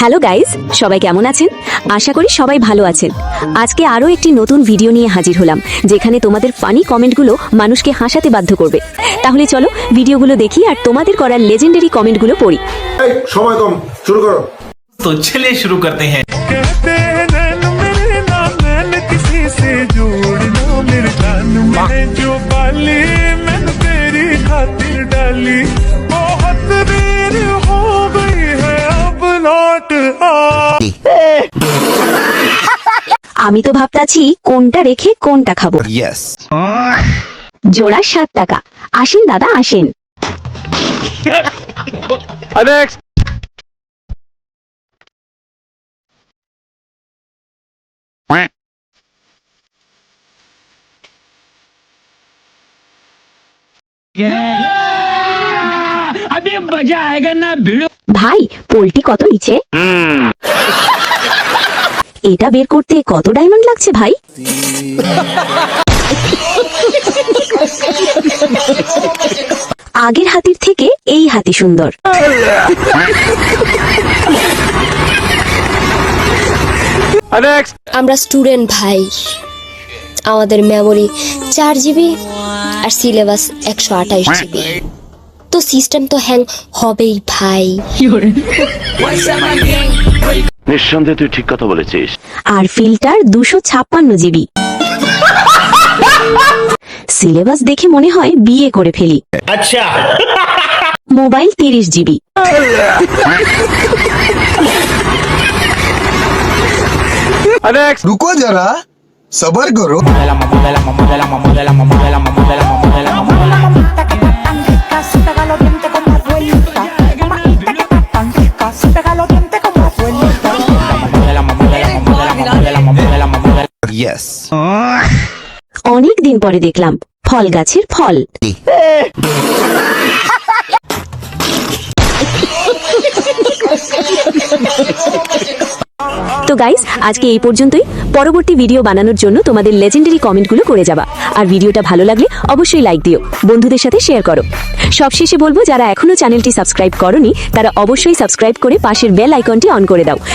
Hello guys, সবাই কেমন আছেন? আশা করি সবাই ভালো আছেন। আজকে আরো একটি নতুন ভিডিও নিয়ে হাজির হলাম, যেখানে তোমাদের ফানি কমেন্টগুলো মানুষকে হাসাতে বাধ্য করবে। তাহলে চলো ভিডিওগুলো দেখি আর তোমাদের করা লেজেন্ডারি কমেন্টগুলো পড়ি। এই, সময় কম, শুরু করো। तो चलिए शुरू करते हैं। कहते हैं नैन मेरे नाम नैन किसी से जोड़ लो मेरे जान में जो बाली मैंने तेरी खातिर डाली बहुत देर हो गई है अब लौट आ। আমি তো ভাবতাছি কোনটা রেখে কোনটা খাবো। জোড়া 7 টাকা। আসেন দাদা আসেন। अभी मजा आएगा ना भिड़ो। ভাই পোলট্রি কত নিচে? এটা বের করতে কত ডায়মন্ড লাগছে ভাই? আগের হাতির থেকে এই হাতি সুন্দর। আমরা স্টুডেন্ট ভাই, আমাদের মেমোরি 4 জিবি আর সিলেবাস 128 জিবি, তো সিস্টেম তো হ্যাং হবেই ভাই। নিঃসন্দেহে তুই ঠিক কথা বলেছিস। আর ফিল্টার 256 জিবি। সিলেবাস দেখে মনে হয় বিয়ে করে ফেলি। আচ্ছা। Mobile 30 GB. रुको जरा सबर करो। অনেক দিন পরে দেখলাম ফল গাছের ফল। তো গাইস, আজকে এই পর্যন্তই। পরবর্তী ভিডিও বানানোর জন্য তোমাদের লেজেন্ডারি কমেন্টগুলো করে যাবা। আর ভিডিওটা ভালো লাগলে অবশ্যই লাইক দিও, বন্ধুদের সাথে শেয়ার করো। সবশেষে বলবো, যারা এখনো চ্যানেলটি সাবস্ক্রাইব করোনি তারা অবশ্যই সাবস্ক্রাইব করে পাশের বেল আইকনটি অন করে দাও,